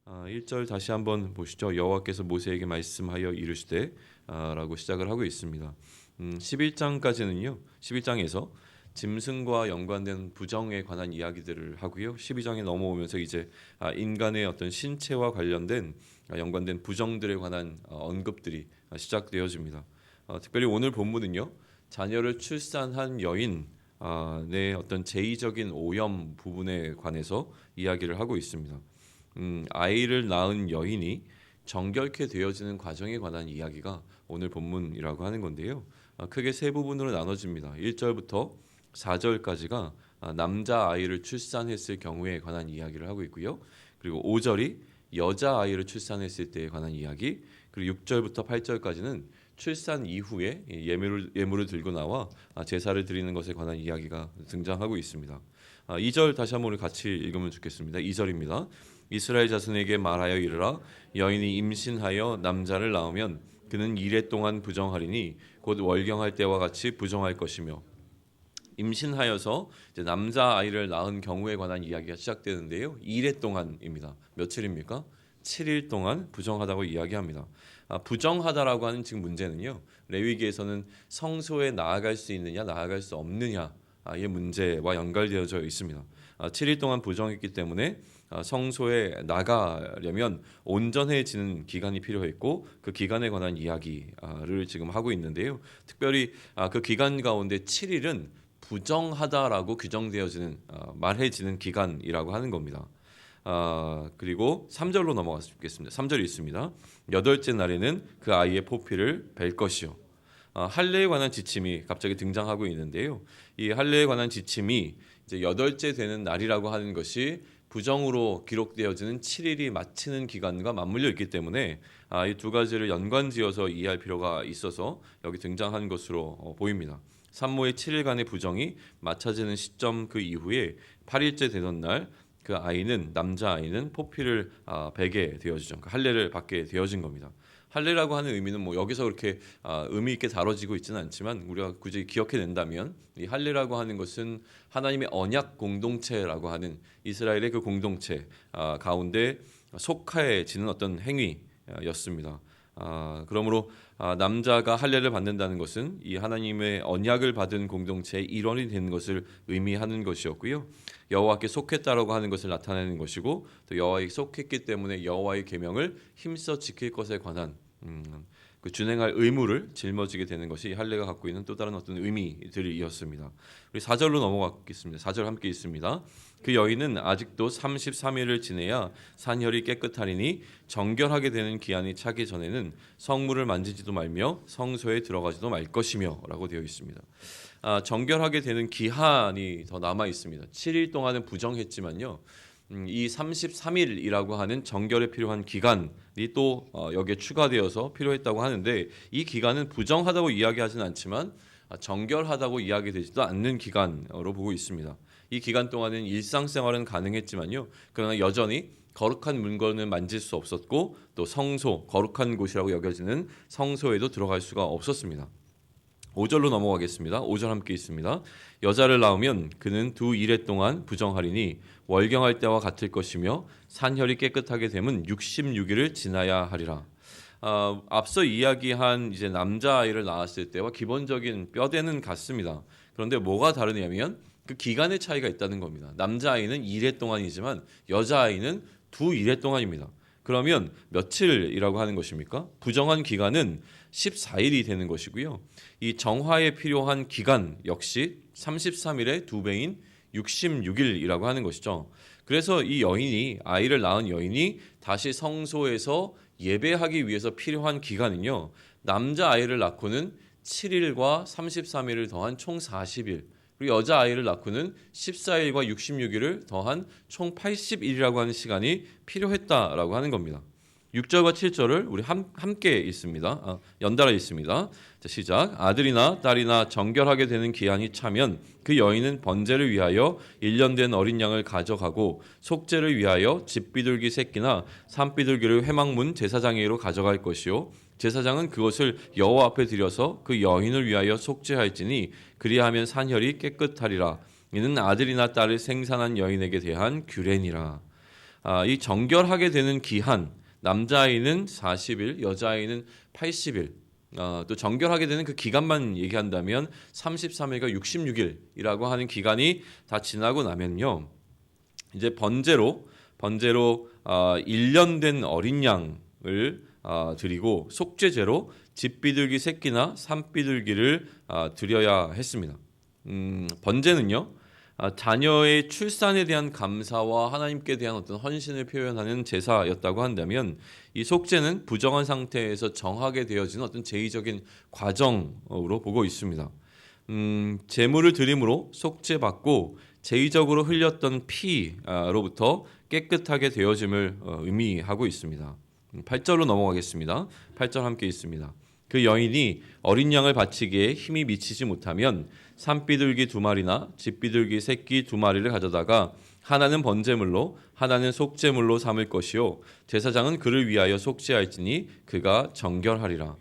1절 다시 한번 보시죠. 여호와께서 모세에게 말씀하여 이르시되 라고 시작을 하고 있습니다. 11장까지는요. 11장에서 짐승과 연관된 부정에 관한 이야기들을 하고요. 12장에 넘어오면서 이제 인간의 어떤 신체와 관련된 연관된 부정들에 관한 언급들이 시작되어집니다. 특별히 오늘 본문은요. 자녀를 출산한 여인의 어떤 제의적인 오염 부분에 관해서 이야기를 하고 있습니다. 아이를 낳은 여인이 정결케 되어지는 과정에 관한 이야기가 오늘 본문이라고 하는 건데요. 크게 세 부분으로 나눠집니다. 1절부터 4절까지가 남자 아이를 출산했을 경우에 관한 이야기를 하고 있고요. 그리고 5절이 여자 아이를 출산했을 때에 관한 이야기, 그리고 6절부터 8절까지는 출산 이후에 예물을 들고 나와 제사를 드리는 것에 관한 이야기가 등장하고 있습니다. 2절 다시 한번 같이 읽으면 좋겠습니다. 2절입니다. 이스라엘 자손에게 말하여 이르라. 여인이 임신하여 남자를 낳으면 그는 이레 동안 부정하리니 곧 월경할 때와 같이 부정할 것이며. 임신하여서 이제 남자 아이를 낳은 경우에 관한 이야기가 시작되는데요. 이레 동안입니다. 며칠입니까? 7일 동안 부정하다고 이야기합니다. 부정하다라고 하는 지금 문제는요. 레위기에서는 성소에 나아갈 수 있느냐 나아갈 수 없느냐의 문제와 연결되어져 있습니다. 7일 동안 부정했기 때문에 성소에 나가려면 온전해지는 기간이 필요했고 그 기간에 관한 이야기를 지금 하고 있는데요. 특별히 그 기간 가운데 7일은 부정하다라고 규정되어지는 말해지는 기간이라고 하는 겁니다. 그리고 3절로 넘어가겠습니다. 3절이 있습니다. 여덟째 날에는 그 아이의 포피를 벨 것이요. 할례에 관한 지침이 갑자기 등장하고 있는데요. 이 할례에 관한 지침이 이제 여덟째 되는 날이라고 하는 것이 부정으로 기록되어지는 7일이 마치는 기간과 맞물려 있기 때문에 이 두 가지를 연관지어서 이해할 필요가 있어서 여기 등장한 것으로 보입니다. 산모의 7일간의 부정이 맞춰지는 시점 그 이후에 8일째 되던 날 그 아이는 남자 아이는 포피를 베게 되어지죠. 그러니까 할례를 받게 되어진 겁니다. 할례라고 하는 의미는 뭐 여기서 그렇게 의미 있게 다뤄지고 있지는 않지만 우리가 굳이 기억해낸다면 이 할례라고 하는 것은 하나님의 언약 공동체라고 하는 이스라엘의 그 공동체 가운데 속해지는 어떤 행위였습니다. 그러므로 남자가 할례를 받는다는 것은 이 하나님의 언약을 받은 공동체의 일원이 되는 것을 의미하는 것이었고요. 여호와께 속했다라고 하는 것을 나타내는 것이고 또 여호와에 속했기 때문에 여호와의 계명을 힘써 지킬 것에 관한 그 준행할 의무를 짊어지게 되는 것이 할례가 갖고 있는 또 다른 어떤 의미들이었습니다. 우리 4절로 넘어가겠습니다. 4절 함께 있습니다. 그 여인은 아직도 33일을 지내야 산혈이 깨끗하리니 정결하게 되는 기한이 차기 전에는 성물을 만지지도 말며 성소에 들어가지도 말 것이며 라고 되어 있습니다. 정결하게 되는 기한이 더 남아 있습니다. 7일 동안은 부정했지만요. 이 33일이라고 하는 정결에 필요한 기간이 또 여기에 추가되어서 필요했다고 하는데 이 기간은 부정하다고 이야기하지는 않지만 정결하다고 이야기되지도 않는 기간으로 보고 있습니다. 이 기간 동안은 일상생활은 가능했지만요. 그러나 여전히 거룩한 물건을 만질 수 없었고 또 성소, 거룩한 곳이라고 여겨지는 성소에도 들어갈 수가 없었습니다. 5절로 넘어가겠습니다. 5절 함께 있습니다. 여자를 낳으면 그는 두 이레 동안 부정하리니 월경할 때와 같을 것이며 산혈이 깨끗하게 되면 66일을 지나야 하리라. 앞서 이야기한 이제 남자 아이를 낳았을 때와 기본적인 뼈대는 같습니다. 그런데 뭐가 다르냐면 그 기간의 차이가 있다는 겁니다. 남자 아이는 2례 동안이지만 여자 아이는 두 2례 동안입니다. 그러면 며칠이라고 하는 것입니까? 부정한 기간은 14일이 되는 것이고요. 이 정화에 필요한 기간 역시 33일의 두 배인 66일이라고 하는 것이죠. 그래서 이 여인이 아이를 낳은 여인이 다시 성소에서 예배하기 위해서 필요한 기간은요. 남자 아이를 낳고는 7일과 33일을 더한 총 40일. 그리고 여자 아이를 낳고는 14일과 66일을 더한 총 80일이라고 하는 시간이 필요했다라고 하는 겁니다. 6절과 7절을 우리 함께 있습니다. 연달아 있습니다. 자, 시작. 아들이나 딸이나 정결하게 되는 기한이 차면 그 여인은 번제를 위하여 1년 된 어린 양을 가져가고 속죄를 위하여 집비둘기 새끼나 산비둘기를 회막문 제사장에게로 가져갈 것이요 제사장은 그것을 여호와 앞에 드려서 그 여인을 위하여 속죄할지니 그리하면 산혈이 깨끗하리라. 이는 아들이나 딸을 생산한 여인에게 대한 규례니라. 이 정결하게 되는 기한, 남자아이는 40일, 여자아이는 80일. 또 정결하게 되는 그 기간만 얘기한다면 33일과 66일이라고 하는 기간이 다 지나고 나면요, 이제 번제로 1년 된 어린 양을 드리고 속죄제로 집비둘기 새끼나 산비둘기를 드려야 했습니다. 번제는요, 자녀의 출산에 대한 감사와 하나님께 대한 어떤 헌신을 표현하는 제사였다고 한다면, 이 속죄는 부정한 상태에서 정하게 되어지는 어떤 제의적인 과정으로 보고 있습니다. 제물을 드림으로 속죄받고 제의적으로 흘렸던 피로부터 깨끗하게 되어짐을 의미하고 있습니다. 8절로 넘어가겠습니다. 8절 함께 있습니다. 그 여인이 어린 양을 바치기에 힘이 미치지 못하면 산비둘기 2마리나 집비둘기 새끼 2마리를 가져다가 하나는 번제물로 하나는 속죄물로 삼을 것이요 제사장은 그를 위하여 속죄할지니 그가 정결하리라.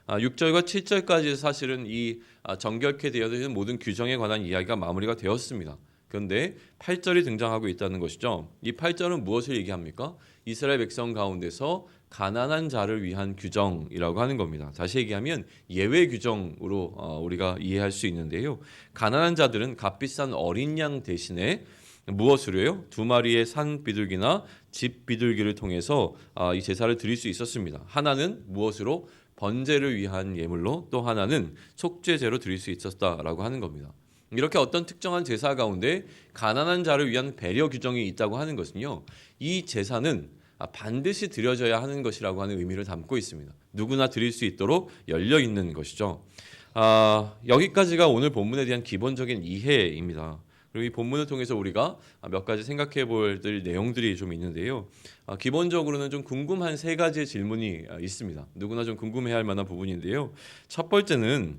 6절과 7절까지 사실은 이 정결케 되어지는 모든 규정에 관한 이야기가 마무리가 되었습니다. 그런데 8절이 등장하고 있다는 것이죠. 이 8절은 무엇을 얘기합니까? 이스라엘 백성 가운데서 가난한 자를 위한 규정이라고 하는 겁니다. 다시 얘기하면 예외 규정으로 우리가 이해할 수 있는데요. 가난한 자들은 값비싼 어린 양 대신에 무엇으로요? 2마리의 산 비둘기나 집 비둘기를 통해서 이 제사를 드릴 수 있었습니다. 하나는 무엇으로? 번제를 위한 예물로, 또 하나는 속죄제로 드릴 수 있었다라고 하는 겁니다. 이렇게 어떤 특정한 제사 가운데 가난한 자를 위한 배려 규정이 있다고 하는 것은요, 이 제사는 반드시 드려져야 하는 것이라고 하는 의미를 담고 있습니다. 누구나 드릴 수 있도록 열려 있는 것이죠. 여기까지가 오늘 본문에 대한 기본적인 이해입니다. 그리고 이 본문을 통해서 우리가 몇 가지 생각해 볼 내용들이 좀 있는데요. 기본적으로는 좀 궁금한 3가지의 질문이 있습니다. 누구나 좀 궁금해할 만한 부분인데요. 첫 번째는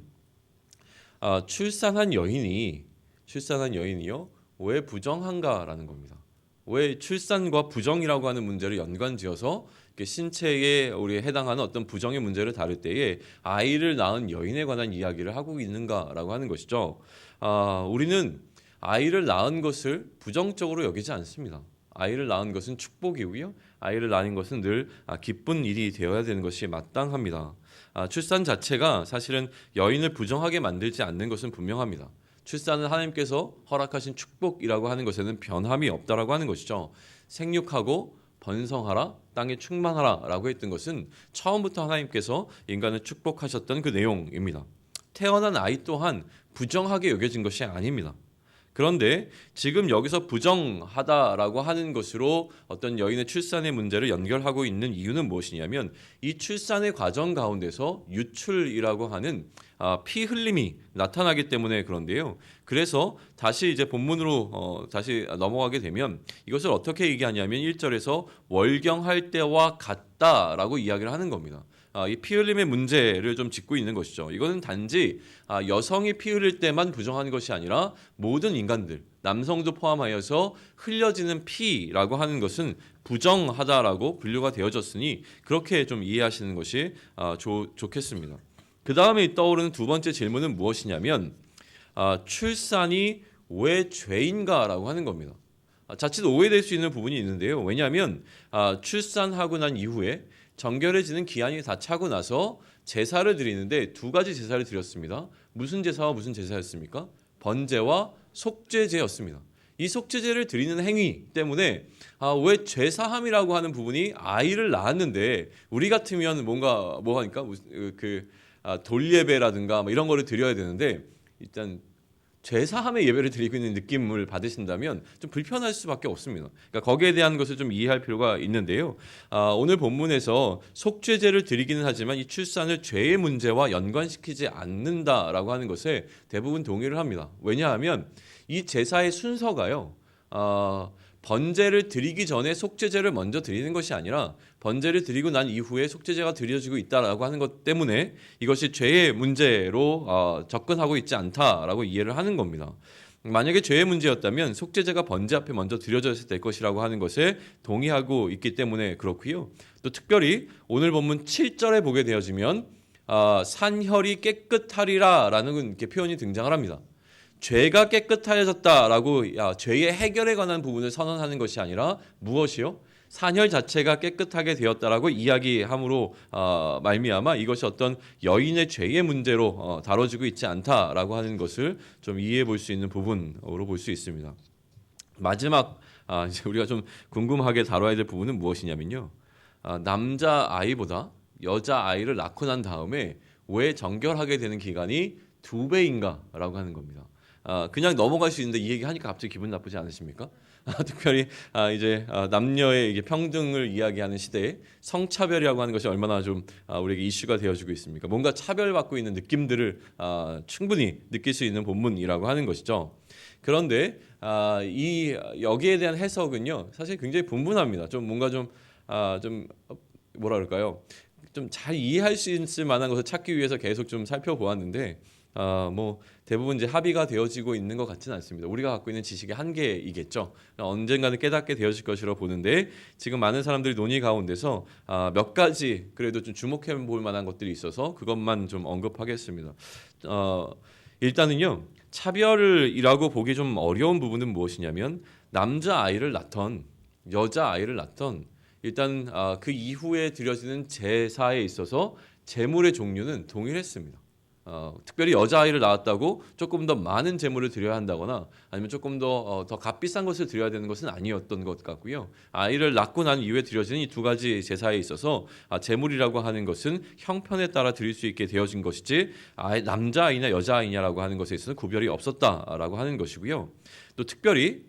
출산한 여인이요 왜 부정한가라는 겁니다. 왜 출산과 부정이라고 하는 문제를 연관지어서 신체에 우리에 해당하는 어떤 부정의 문제를 다룰 때에 아이를 낳은 여인에 관한 이야기를 하고 있는가라고 하는 것이죠. 우리는 아이를 낳은 것을 부정적으로 여기지 않습니다. 아이를 낳은 것은 축복이고요. 아이를 낳은 것은 늘 기쁜 일이 되어야 되는 것이 마땅합니다. 출산 자체가 사실은 여인을 부정하게 만들지 않는 것은 분명합니다. 출산은 하나님께서 허락하신 축복이라고 하는 것에는 변함이 없다라고 하는 것이죠. 생육하고 번성하라, 땅에 충만하라 라고 했던 것은 처음부터 하나님께서 인간을 축복하셨던 그 내용입니다. 태어난 아이 또한 부정하게 여겨진 것이 아닙니다. 그런데 지금 여기서 부정하다라고 하는 것으로 어떤 여인의 출산의 문제를 연결하고 있는 이유는 무엇이냐면, 이 출산의 과정 가운데서 유출이라고 하는 피 흘림이 나타나기 때문에 그런데요. 그래서 다시 이제 본문으로 다시 넘어가게 되면 이것을 어떻게 얘기하냐면 1절에서 월경할 때와 같다라고 이야기를 하는 겁니다. 이 피 흘림의 문제를 좀 짚고 있는 것이죠. 이거는 단지 여성이 피 흘릴 때만 부정하는 것이 아니라 모든 인간들, 남성도 포함하여서 흘려지는 피라고 하는 것은 부정하다라고 분류가 되어졌으니 그렇게 좀 이해하시는 것이 좋겠습니다. 그 다음에 떠오르는 2번째 질문은 무엇이냐면 출산이 왜 죄인가라고 하는 겁니다. 자칫 오해될 수 있는 부분이 있는데요. 왜냐하면 출산하고 난 이후에 정결해지는 기한이 다 차고 나서 제사를 드리는데 2가지 제사를 드렸습니다. 무슨 제사와 무슨 제사였습니까? 번제와 속죄제였습니다. 이 속죄제를 드리는 행위 때문에 왜 죄사함이라고 하는 부분이 아이를 낳았는데 우리 같으면 뭔가 뭐 하니까 돌예배라든가 이런 거를 드려야 되는데 일단 죄사함의 예배를 드리고 있는 느낌을 받으신다면 좀 불편할 수밖에 없습니다. 그러니까 거기에 대한 것을 좀 이해할 필요가 있는데요. 오늘 본문에서 속죄제를 드리기는 하지만 이 출산을 죄의 문제와 연관시키지 않는다라고 하는 것에 대부분 동의를 합니다. 왜냐하면 이 제사의 순서가요. 번제를 드리기 전에 속죄제를 먼저 드리는 것이 아니라 번제를 드리고 난 이후에 속죄제가 드려지고 있다라고 하는 것 때문에 이것이 죄의 문제로 접근하고 있지 않다라고 이해를 하는 겁니다. 만약에 죄의 문제였다면 속죄제가 번제 앞에 먼저 드려졌을 될 것이라고 하는 것에 동의하고 있기 때문에 그렇고요. 또 특별히 오늘 본문 7절에 보게 되어지면 산혈이 깨끗하리라라는 이렇게 표현이 등장을 합니다. 죄가 깨끗해졌다라고 죄의 해결에 관한 부분을 선언하는 것이 아니라 무엇이요? 산혈 자체가 깨끗하게 되었다라고 이야기함으로 말미암아 이것이 어떤 여인의 죄의 문제로 다뤄지고 있지 않다라고 하는 것을 좀 이해해 볼 수 있는 부분으로 볼 수 있습니다. 마지막 이제 우리가 좀 궁금하게 다뤄야 될 부분은 무엇이냐면요. 남자 아이보다 여자 아이를 낳고 난 다음에 왜 정결하게 되는 기간이 2배인가라고 하는 겁니다. 그냥 넘어갈 수 있는데 이 얘기 하니까 갑자기 기분 나쁘지 않으십니까? 특별히 이제 남녀의 이게 평등을 이야기하는 시대에 성차별이라고 하는 것이 얼마나 좀 우리에게 이슈가 되어지고 있습니까? 뭔가 차별받고 있는 느낌들을 충분히 느낄 수 있는 본문이라고 하는 것이죠. 그런데 이 여기에 대한 해석은요, 사실 굉장히 분분합니다. 좀 뭔가 좀 뭐라 그럴까요? 좀 잘 이해할 수 있을 만한 것을 찾기 위해서 계속 좀 살펴보았는데 뭐 대부분 이제 합의가 되어지고 있는 것 같지는 않습니다. 우리가 갖고 있는 지식의 한계이겠죠. 언젠가는 깨닫게 되어질 것이라고 보는데 지금 많은 사람들이 논의 가운데서 몇 가지 그래도 좀 주목해 볼 만한 것들이 있어서 그것만 좀 언급하겠습니다. 일단은요, 차별이라고 보기 좀 어려운 부분은 무엇이냐면 남자 아이를 낳던 여자 아이를 낳던 일단 그 이후에 드려지는 제사에 있어서 제물의 종류는 동일했습니다. 특별히 여자아이를 낳았다고 조금 더 많은 제물을 드려야 한다거나 아니면 조금 더 값비싼 것을 드려야 되는 것은 아니었던 것 같고요. 아이를 낳고 난 이후에 드려지는 이 2가지 제사에 있어서 제물이라고 하는 것은 형편에 따라 드릴 수 있게 되어진 것이지 남자아이냐 여자아이냐라고 하는 것에 있어서는 구별이 없었다라고 하는 것이고요. 또 특별히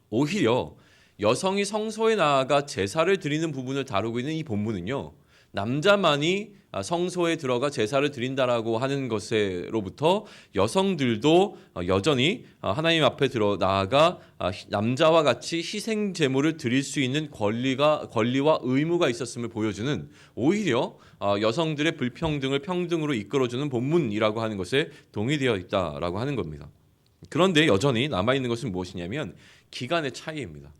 오히려 여성이 성소에 나아가 제사를 드리는 부분을 다루고 있는 이 본문은요, 남자만이 성소에 들어가 제사를 드린다라고 하는 것으로부터 여성들도 여전히 하나님 앞에 들어 나아가 남자와 같이 희생 제물을 드릴 수 있는 권리와 의무가 있었음을 보여주는, 오히려 여성들의 불평등을 평등으로 이끌어주는 본문이라고 하는 것에 동의되어 있다라고 하는 겁니다. 그런데 여전히 남아있는 것은 무엇이냐면 기간의 차이입니다.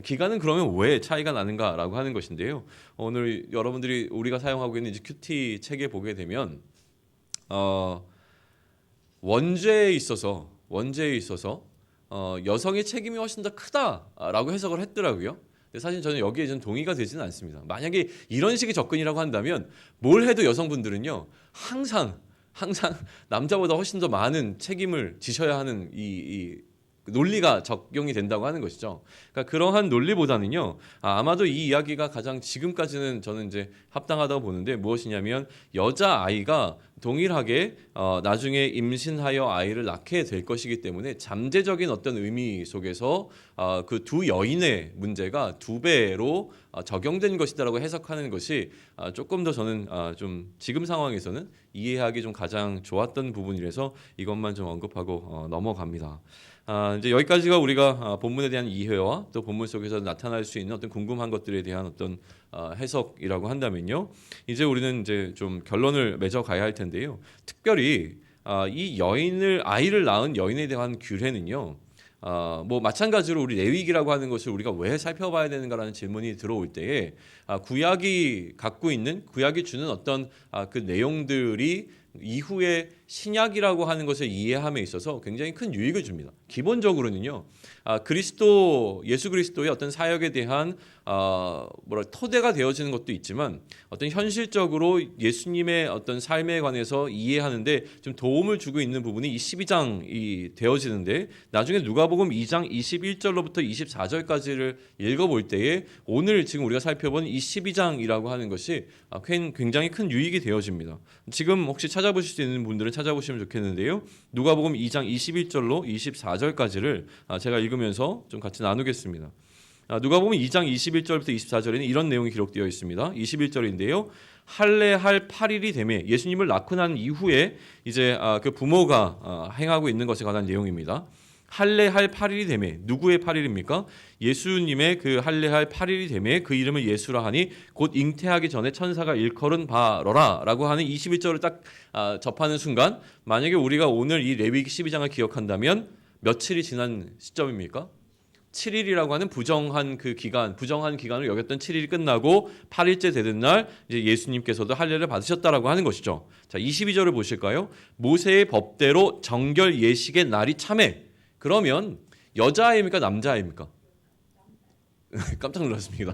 기간은 그러면 왜 차이가 나는가라고 하는 것인데요. 오늘 여러분들이 우리가 사용하고 있는 이제 큐티 책에 보게 되면 원죄에 있어서 여성의 책임이 훨씬 더 크다라고 해석을 했더라고요. 근데 사실 저는 여기에 좀 동의가 되지는 않습니다. 만약에 이런 식의 접근이라고 한다면 뭘 해도 여성분들은요, 항상 남자보다 훨씬 더 많은 책임을 지셔야 하는 이 논리가 적용이 된다고 하는 것이죠. 그러니까 그러한 논리보다는요, 아마도 이 이야기가 가장 지금까지는 저는 이제 합당하다고 보는데 무엇이냐면 여자 아이가 동일하게 나중에 임신하여 아이를 낳게 될 것이기 때문에 잠재적인 어떤 의미 속에서 그 2 여인의 문제가 2배로 적용된 것이다라고 해석하는 것이 조금 더 저는 좀 지금 상황에서는 이해하기 좀 가장 좋았던 부분이라서 이것만 좀 언급하고 넘어갑니다. 이제 여기까지가 우리가 본문에 대한 이해와 또 본문 속에서 나타날 수 있는 어떤 궁금한 것들에 대한 어떤 해석이라고 한다면요. 이제 우리는 이제 좀 결론을 맺어 가야 할 텐데요. 특별히 이 아이를 낳은 여인에 대한 규례는요. 뭐 마찬가지로 우리 레위기라고 하는 것을 우리가 왜 살펴봐야 되는가라는 질문이 들어올 때에 구약이 주는 어떤 그 내용들이 이후에 신약이라고 하는 것을 이해함에 있어서 굉장히 큰 유익을 줍니다. 기본적으로는요, 예수 그리스도의 어떤 사역에 대한 토대가 되어지는 것도 있지만 어떤 현실적으로 예수님의 어떤 삶에 관해서 이해하는데 좀 도움을 주고 있는 부분이 이 12장이 되어지는데, 나중에 누가복음 2장 21절로부터 24절까지를 읽어볼 때에 오늘 지금 우리가 살펴본 이 12장이라고 하는 것이 굉장히 큰 유익이 되어집니다. 지금 혹시 찾아보실 수 있는 분들은 찾아보시면 좋겠는데요. 누가복음 2장 21절로 24절까지를 제가 읽으면서 좀 같이 나누겠습니다. 누가복음 2장 21절부터 24절에는 이런 내용이 기록되어 있습니다. 21절인데요. 할례할 8일이 되매, 예수님을 낳고 난 이후에 이제 그 부모가 행하고 있는 것에 관한 내용입니다. 할례할 8일이 되매, 누구의 8일입니까? 예수님의 그 할례할 8일이 되매 그 이름을 예수라 하니 곧 잉태하기 전에 천사가 일컬은 바로라 라고 하는 21절을 딱 접하는 순간, 만약에 우리가 오늘 이 레위기 12장을 기억한다면 며칠이 지난 시점입니까? 7일이라고 하는 부정한 기간을 여겼던 7일이 끝나고 8일째 되는 날 이제 예수님께서도 할례를 받으셨다라고 하는 것이죠. 자, 22절을 보실까요? 모세의 법대로 정결 예식의 날이 참해. 그러면 여자아이입니까? 남자아이입니까? 깜짝 놀랐습니다.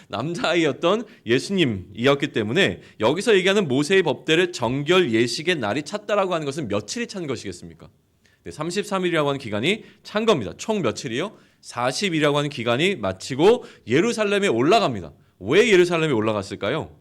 남자아이였던 예수님이었기 때문에 여기서 얘기하는 모세의 법대로 정결 예식의 날이 찼다라고 하는 것은 며칠이 찬 것이겠습니까? 33일이라고 하는 기간이 찬 겁니다. 총 며칠이요? 40일이라고 하는 기간이 마치고 예루살렘에 올라갑니다. 왜 예루살렘에 올라갔을까요?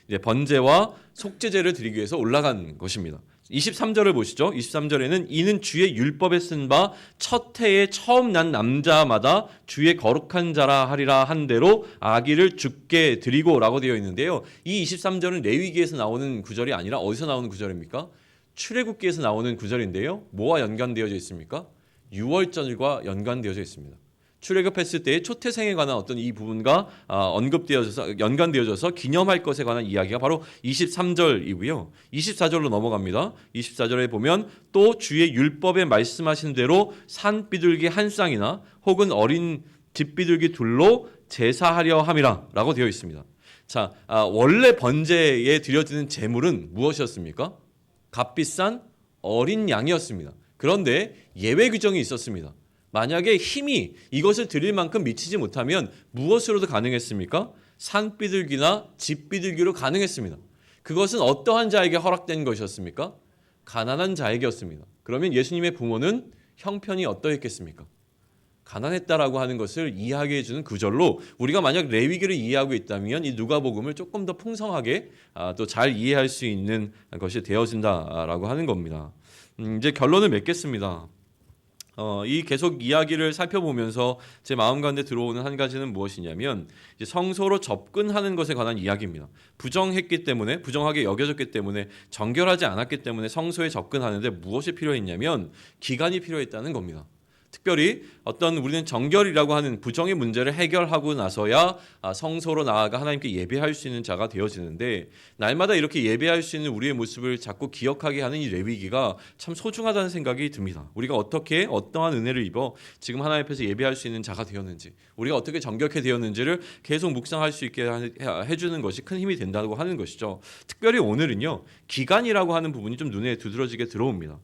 이제 번제와 속죄제를 드리기 위해서 올라간 것입니다. 23절을 보시죠. 23절에는 이는 주의 율법에 쓴 바 첫 해에 처음 난 남자마다 주의 거룩한 자라 하리라 한 대로 아기를 죽게 드리고라고 되어 있는데요. 이 23절은 레위기에서 나오는 구절이 아니라 어디서 나오는 구절입니까? 출애굽기에서 나오는 구절인데요. 뭐와 연관되어져 있습니까? 유월절과 연관되어져 있습니다. 출애굽했을 때의 초태생에 관한 어떤 이 부분과 언급되어져서 연관되어져서 기념할 것에 관한 이야기가 바로 23절이고요. 24절로 넘어갑니다. 24절에 보면 또 주의 율법에 말씀하신 대로 산 비둘기 한 쌍이나 혹은 어린 집비둘기 둘로 제사하려 함이라 라고 되어 있습니다. 자, 원래 번제에 드려지는 제물은 무엇이었습니까? 값비싼 어린 양이었습니다. 그런데 예외 규정이 있었습니다. 만약에 힘이 이것을 드릴 만큼 미치지 못하면 무엇으로도 가능했습니까? 산비둘기나 집비둘기로 가능했습니다. 그것은 어떠한 자에게 허락된 것이었습니까? 가난한 자에게였습니다. 그러면 예수님의 부모는 형편이 어떠했겠습니까? 가난했다라고 하는 것을 이해하게 해주는 구절로 우리가 만약 레위기를 이해하고 있다면 이 누가복음을 조금 더 풍성하게 또 잘 이해할 수 있는 것이 되어진다라고 하는 겁니다. 이제 결론을 맺겠습니다. 이 계속 이야기를 살펴보면서 제 마음 가운데 들어오는 한 가지는 무엇이냐면 이제 성소로 접근하는 것에 관한 이야기입니다. 부정하게 여겨졌기 때문에 정결하지 않았기 때문에 성소에 접근하는데 무엇이 필요했냐면 기간이 필요했다는 겁니다. 특별히 우리는 정결이라고 하는 부정의 문제를 해결하고 나서야 성소로 나아가 하나님께 예배할 수 있는 자가 되어지는데 날마다 이렇게 예배할 수 있는 우리의 모습을 자꾸 기억하게 하는 이 레위기가 참 소중하다는 생각이 듭니다. 우리가 어떻게 어떠한 은혜를 입어 지금 하나님 앞에서 예배할 수 있는 자가 되었는지 우리가 어떻게 정결케 되었는지를 계속 묵상할 수 있게 해주는 것이 큰 힘이 된다고 하는 것이죠. 특별히 오늘은요. 기간이라고 하는 부분이 좀 눈에 두드러지게 들어옵니다.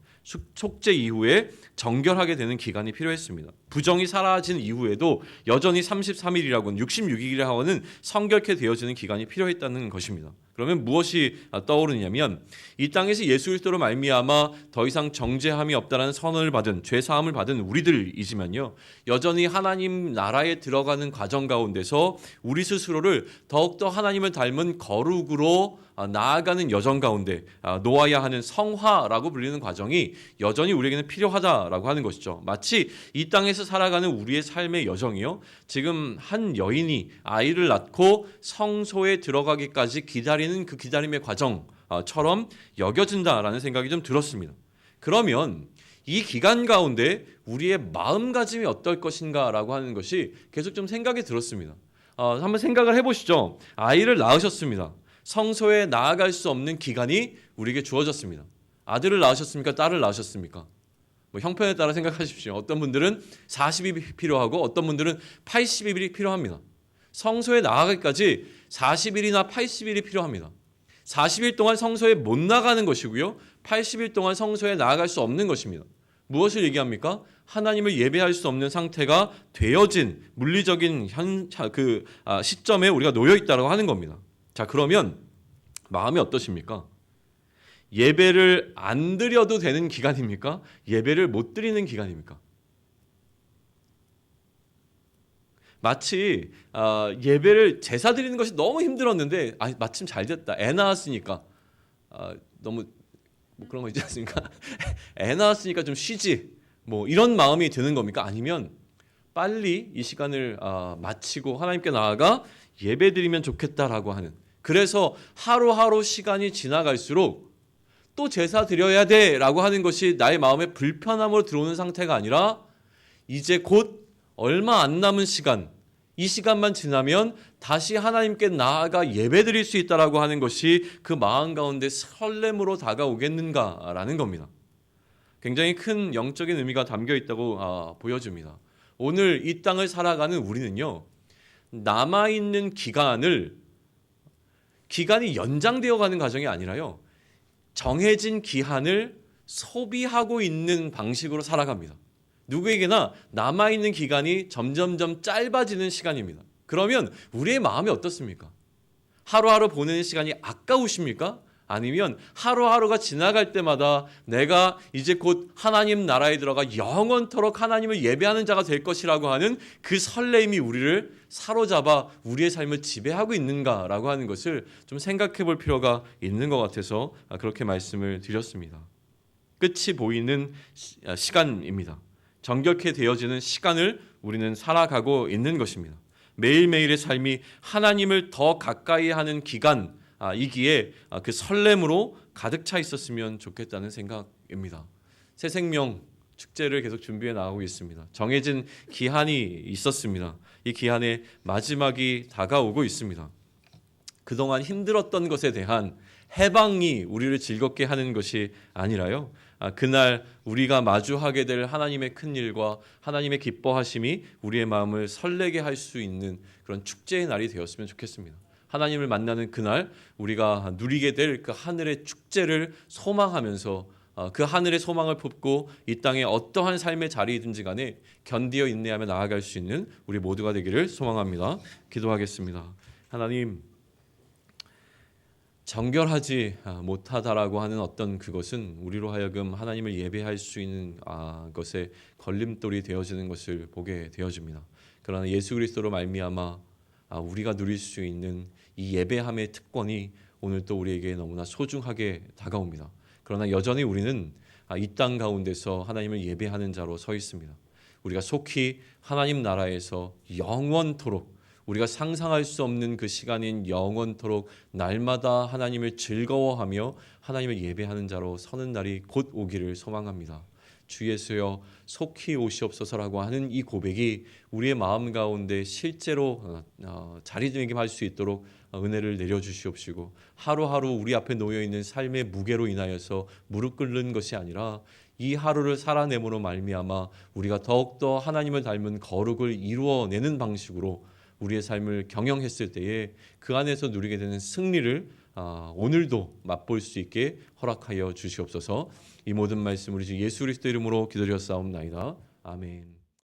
속죄 이후에 정결하게 되는 기간이 필요했습니다. 부정이 사라진 이후에도 여전히 33일이라고는 66일이라고는 성결케 되어지는 기간이 필요했다는 것입니다. 그러면 무엇이 떠오르냐면 이 땅에서 예수 그리스도로 말미암아 더 이상 정죄함이 없다라는 선언을 받은 죄 사함을 받은 우리들이지만요. 여전히 하나님 나라에 들어가는 과정 가운데서 우리 스스로를 더욱더 하나님을 닮은 거룩으로 나아가는 여정 가운데 놓아야 하는 성화라고 불리는 과정이 여전히 우리에게는 필요하다라고 하는 것이죠. 마치 이 땅에서 살아가는 우리의 삶의 여정이요. 지금 한 여인이 아이를 낳고 성소에 들어가기까지 기다리는 그 기다림의 과정처럼 여겨진다라는 생각이 좀 들었습니다. 그러면 이 기간 가운데 우리의 마음가짐이 어떨 것인가라고 하는 것이 계속 좀 생각이 들었습니다. 한번 생각을 해보시죠. 아이를 낳으셨습니다. 성소에 나아갈 수 없는 기간이 우리에게 주어졌습니다. 아들을 낳으셨습니까? 딸을 낳으셨습니까? 형편에 따라 생각하십시오. 어떤 분들은 40일이 필요하고 어떤 분들은 80일이 필요합니다. 성소에 나아가기까지 40일이나 80일이 필요합니다. 40일 동안 성소에 못 나가는 것이고요. 80일 동안 성소에 나아갈 수 없는 것입니다. 무엇을 얘기합니까? 하나님을 예배할 수 없는 상태가 되어진 물리적인 시점에 우리가 놓여 있다고 하는 겁니다. 자, 그러면 마음이 어떠십니까? 예배를 안 드려도 되는 기간입니까? 예배를 못 드리는 기간입니까? 마치 예배를 제사 드리는 것이 너무 힘들었는데 마침 잘 됐다. 애 낳았으니까 너무 그런 거 있지 않습니까? 애 낳았으니까 좀 쉬지. 이런 마음이 드는 겁니까? 아니면 빨리 이 시간을 마치고 하나님께 나아가 예배 드리면 좋겠다라고 하는, 그래서 하루하루 시간이 지나갈수록 또 제사 드려야 돼라고 하는 것이 나의 마음에 불편함으로 들어오는 상태가 아니라 이제 곧 얼마 안 남은 시간, 이 시간만 지나면 다시 하나님께 나아가 예배 드릴 수 있다라고 하는 것이 그 마음 가운데 설렘으로 다가오겠는가라는 겁니다. 굉장히 큰 영적인 의미가 담겨 있다고 보여집니다. 오늘 이 땅을 살아가는 우리는요, 남아있는 기간이 연장되어 가는 과정이 아니라요, 정해진 기한을 소비하고 있는 방식으로 살아갑니다. 누구에게나 남아있는 기간이 점점점 짧아지는 시간입니다. 그러면 우리의 마음이 어떻습니까? 하루하루 보내는 시간이 아까우십니까? 아니면 하루하루가 지나갈 때마다 내가 이제 곧 하나님 나라에 들어가 영원토록 하나님을 예배하는 자가 될 것이라고 하는 그 설레임이 우리를 사로잡아 우리의 삶을 지배하고 있는가라고 하는 것을 좀 생각해 볼 필요가 있는 것 같아서 그렇게 말씀을 드렸습니다. 끝이 보이는 시간입니다. 정결케 되어지는 시간을 우리는 살아가고 있는 것입니다. 매일매일의 삶이 하나님을 더 가까이 하는 기간이기에 그 설렘으로 가득 차 있었으면 좋겠다는 생각입니다. 새 생명 축제를 계속 준비해 나가고 있습니다. 정해진 기한이 있었습니다. 이 기한의 마지막이 다가오고 있습니다. 그동안 힘들었던 것에 대한 해방이 우리를 즐겁게 하는 것이 아니라요, 그날 우리가 마주하게 될 하나님의 큰 일과 하나님의 기뻐하심이 우리의 마음을 설레게 할 수 있는 그런 축제의 날이 되었으면 좋겠습니다. 하나님을 만나는 그날 우리가 누리게 될 그 하늘의 축제를 소망하면서 그 하늘의 소망을 품고 이 땅에 어떠한 삶의 자리이든지 간에 견디어 인내하며 나아갈 수 있는 우리 모두가 되기를 소망합니다. 기도하겠습니다. 하나님, 정결하지 못하다라고 하는 어떤 그것은 우리로 하여금 하나님을 예배할 수 있는 것에 걸림돌이 되어지는 것을 보게 되어집니다. 그러나 예수 그리스도로 말미암아 우리가 누릴 수 있는 이 예배함의 특권이 오늘 또 우리에게 너무나 소중하게 다가옵니다. 그러나 여전히 우리는 이 땅 가운데서 하나님을 예배하는 자로 서 있습니다. 우리가 속히 하나님 나라에서 영원토록, 우리가 상상할 수 없는 그 시간인 영원토록 날마다 하나님을 즐거워하며 하나님을 예배하는 자로 서는 날이 곧 오기를 소망합니다. 주 예수여 속히 오시옵소서라고 하는 이 고백이 우리의 마음 가운데 실제로 자리매김할 수 있도록 은혜를 내려주시옵시고, 하루하루 우리 앞에 놓여있는 삶의 무게로 인하여서 무릎 꿇는 것이 아니라 이 하루를 살아내므로 말미암아 우리가 더욱더 하나님을 닮은 거룩을 이루어내는 방식으로 우리의 삶을 경영했을 때에 그 안에서 누리게 되는 승리를 오늘도 맛볼 수 있게 허락하여 주시옵소서. 이 모든 말씀 우리 주 예수 그리스도 이름으로 기도드렸사옵나이다. 아멘.